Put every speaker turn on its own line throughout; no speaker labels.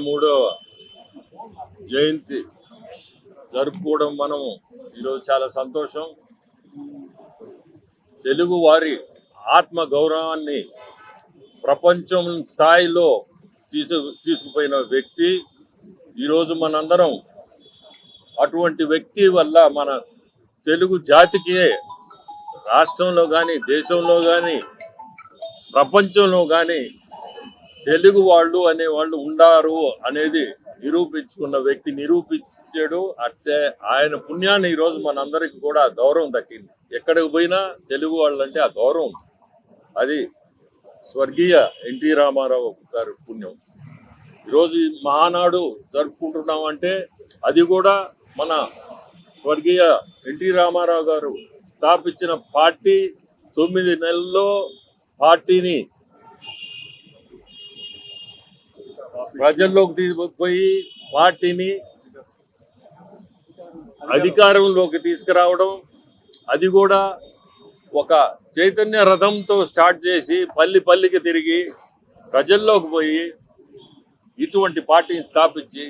103వ జయంతి జరుపుకోవడం మనం ఈరోజు చాలా సంతోషం. తెలుగు వారి ఆత్మ గౌరవాన్ని ప్రపంచం స్థాయిలో తీసుకుపోయిన వ్యక్తి ఈరోజు మనందరం అటువంటి వ్యక్తి వల్ల మన తెలుగు జాతికి రాష్ట్రంలో కానీ దేశంలో కానీ ప్రపంచంలో కానీ తెలుగు వాళ్ళు అనేవాళ్ళు ఉండారు అనేది నిరూపించుకున్న వ్యక్తి నిరూపించాడు. అంటే ఆయన పుణ్యాన్ని ఈరోజు మనందరికి కూడా గౌరవం దక్కింది. ఎక్కడికి పోయినా తెలుగు వాళ్ళు అంటే ఆ గౌరవం, అది స్వర్గీయ ఎన్టీ రామారావు గారి పుణ్యం. ఈరోజు ఈ మహానాడు జరుపుకుంటున్నామంటే అది కూడా మన స్వర్గీయ ఎన్టీ రామారావు గారు స్థాపించిన పార్టీ 9 నెలల్లో పార్టీని ప్రజల్లోకి తీసుకుపోయి పార్టీని అధికారంలోకి తీసుకురావడం, అది కూడా ఒక చైతన్య రథంతో స్టార్ట్ చేసి పల్లి పల్లికి తిరిగి ప్రజల్లోకి పోయి ఇటువంటి పార్టీని స్థాపించి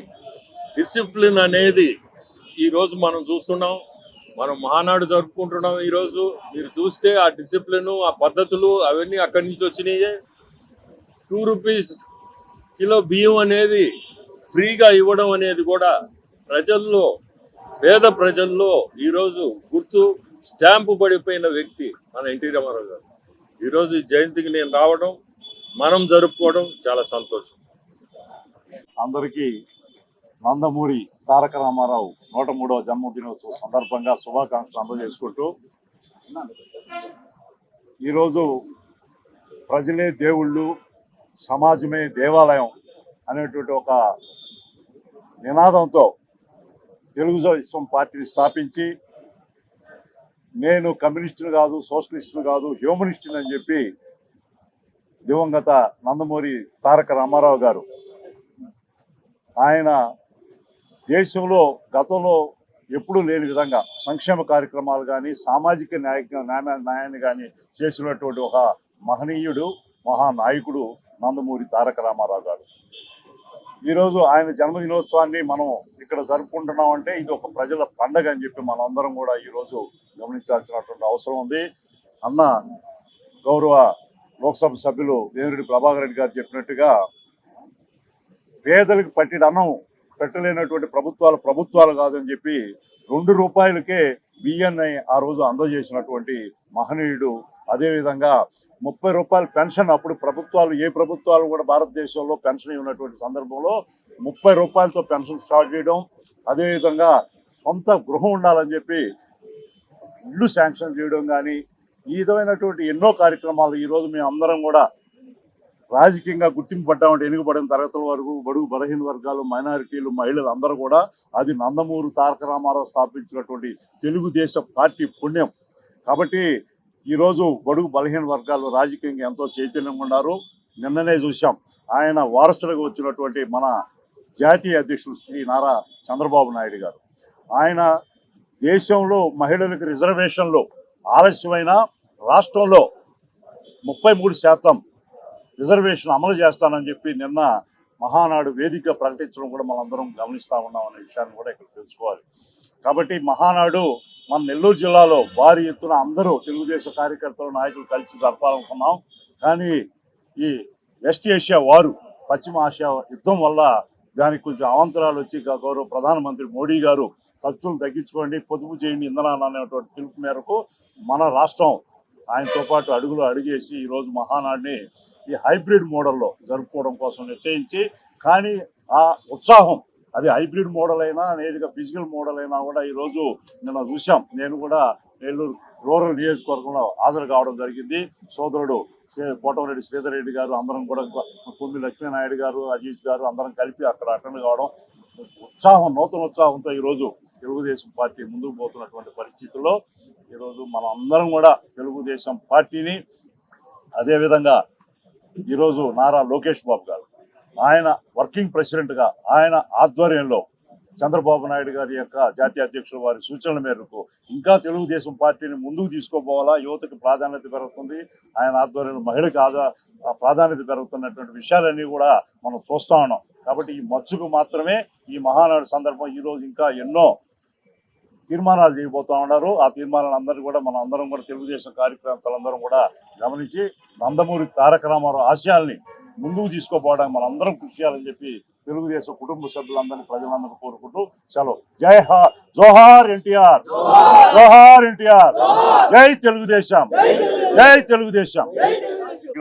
డిసిప్లిన్ అనేది ఈరోజు మనం చూస్తున్నాం. మనం మహానాడు జరుపుకుంటున్నాం. ఈరోజు మీరు చూస్తే ఆ డిసిప్లిన్, ఆ పద్ధతులు అవన్నీ అక్కడి నుంచి వచ్చినాయే. 2 రూపీస్ కిలో బియ్యం అనేది ఫ్రీగా ఇవ్వడం అనేది కూడా ప్రజల్లో, పేద ప్రజల్లో ఈరోజు గుర్తు స్టాంపు పడిపోయిన వ్యక్తి మన ఎన్టీ రామారావు గారు. ఈరోజు ఈ జయంతికి నేను రావడం, మనం జరుపుకోవడం చాలా సంతోషం.
అందరికీ నందమూరి తారక రామారావు 103వ జన్మదినోత్సవ సందర్భంగా శుభాకాంక్షలు అందజేసుకుంటూ, ఈరోజు ప్రజలే దేవుళ్ళు, సమాజమే దేవాలయం అనేటువంటి ఒక నినాదంతో తెలుగుదేశం పార్టీని స్థాపించి, నేను కమ్యూనిస్టును కాదు, సోషలిస్టును కాదు, హ్యూమనిస్టుని అని చెప్పి దివంగత నందమూరి తారక రామారావు గారు ఆయన దేశంలో గతంలో ఎప్పుడూ లేని విధంగా సంక్షేమ కార్యక్రమాలు కానీ సామాజిక న్యాయాన్ని కానీ చేసినటువంటి ఒక మహనీయుడు, మహానాయకుడు నందమూరి తారక రామారావు గారు. ఈరోజు ఆయన జన్మదినోత్సవాన్ని మనం ఇక్కడ జరుపుకుంటున్నామంటే ఇది ఒక ప్రజల పండగ అని చెప్పి మనం అందరం కూడా ఈరోజు గమనించాల్సినటువంటి అవసరం ఉంది. అన్న గౌరవ లోక్సభ సభ్యులు వేమిరెడ్డి ప్రభాకర్ రెడ్డి గారు చెప్పినట్టుగా పేదలకు పట్టిన అన్నం పెట్టలేనటువంటి ప్రభుత్వాలు కాదని చెప్పి 2 రూపాయలకే బియ్యాన్ని ఆ రోజు అందజేసినటువంటి మహనీయుడు. అదేవిధంగా 30 రూపాయల పెన్షన్, అప్పుడు ఏ ప్రభుత్వాలు కూడా భారతదేశంలో పెన్షన్ ఇవ్వనటువంటి సందర్భంలో 30 రూపాయలతో పెన్షన్ స్టార్ట్ చేయడం, అదేవిధంగా సొంత గృహం ఉండాలని చెప్పి ఇల్లు శాంక్షన్ చేయడం కానీ ఈ విధమైనటువంటి ఎన్నో కార్యక్రమాలు ఈరోజు మేము అందరం కూడా రాజకీయంగా గుర్తింపు పడ్డామంటే ఎన్నికబడిన తరగతుల వరకు బడుగు బలహీన వర్గాలు, మైనారిటీలు, మహిళలు అందరూ కూడా అది నందమూరి తారక రామారావు స్థాపించినటువంటి తెలుగుదేశం పార్టీ పుణ్యం. కాబట్టి ఈరోజు బడుగు బలహీన వర్గాలు రాజకీయంగా ఎంతో చైతన్యంగా ఉన్నారు. నిన్ననే చూసాం ఆయన వారసులుగా వచ్చినటువంటి మన జాతీయ అధ్యక్షుడు శ్రీ నారా చంద్రబాబు నాయుడు గారు, ఆయన దేశంలో మహిళలకు రిజర్వేషన్లు ఆలస్యమైన రాష్ట్రంలో 33% రిజర్వేషన్ అమలు చేస్తానని చెప్పి నిన్న మహానాడు వేదిక ప్రకటించడం కూడా మనందరం గమనిస్తూ ఉన్నాం అనే విషయాన్ని కూడా ఇక్కడ తెలుసుకోవాలి. కాబట్టి మహానాడు మన నెల్లూరు జిల్లాలో భారీ ఎత్తున అందరూ తెలుగుదేశం కార్యకర్తలు, నాయకులు కలిసి జరపాలనుకున్నాం. కానీ ఈ వెస్ట్ ఏషియా వారు, పశ్చిమ ఆసియా యుద్ధం వల్ల దానికి కొంచెం అవాంతరాలు వచ్చి గౌరవ ప్రధానమంత్రి మోడీ గారు ఖర్చులు తగ్గించుకోండి, పొదుపు చేయండి ఇంధనాలు అనేటువంటి పిలుపు మేరకు మన రాష్ట్రం ఆయనతో పాటు అడుగేసి ఈరోజు మహానాడిని ఈ హైబ్రిడ్ మోడల్లో జరుపుకోవడం కోసం నిశ్చయించి, కానీ ఆ ఉత్సాహం అది హైబ్రిడ్ మోడల్ అయినా నేరుగా ఫిజికల్ మోడల్ అయినా కూడా ఈరోజు నిన్న చూసాం. నేను కూడా నెల్లూరు రూరల్ నియోజకవర్గంలో హాజరు కావడం జరిగింది. సోదరుడు కోటమిరెడ్డి శ్రీధర్ రెడ్డి గారు, అందరం కూడా కొమ్మి లక్ష్మీనాయుడు గారు, అజీజ్ గారు అందరం కలిపి అక్కడ అటెండ్ కావడం, నూతన ఉత్సాహంతో ఈరోజు తెలుగుదేశం పార్టీ ముందుకు పోతున్నటువంటి పరిస్థితుల్లో ఈరోజు మనం అందరం కూడా తెలుగుదేశం పార్టీని, అదేవిధంగా ఈరోజు నారా లోకేష్ బాబు గారు ఆయన వర్కింగ్ ప్రెసిడెంట్గా ఆయన ఆధ్వర్యంలో చంద్రబాబు నాయుడు గారి యొక్క జాతీయ అధ్యక్షుల వారి సూచనల మేరకు ఇంకా తెలుగుదేశం పార్టీని ముందుకు తీసుకోపోవాలా, యువతకు ప్రాధాన్యత పెరుగుతుంది, ఆయన ఆధ్వర్యంలో మహిళకు ప్రాధాన్యత పెరుగుతున్నటువంటి విషయాలన్నీ కూడా మనం చూస్తా ఉన్నాం. కాబట్టి ఈ మచ్చుకు మాత్రమే ఈ మహానాడు సందర్భం ఈరోజు ఇంకా ఎన్నో తీర్మానాలు చేయబోతా ఉన్నారు. ఆ తీర్మానాలందరూ కూడా మన అందరం కూడా తెలుగుదేశం కార్యకర్తలందరం కూడా గమనించి నందమూరి తారక రామారావు ఆశయాల్ని ముందుకు తీసుకోపోవడానికి మనం అందరం కృషి చేయాలని చెప్పి తెలుగుదేశం కుటుంబ సభ్యులందరినీ ప్రజలందరూ కోరుకుంటూ సెలవు. జోహార్ ఎన్టీఆర్, జోహార్ ఎన్టీఆర్, జై తెలుగుదేశం, జై తెలుగుదేశం.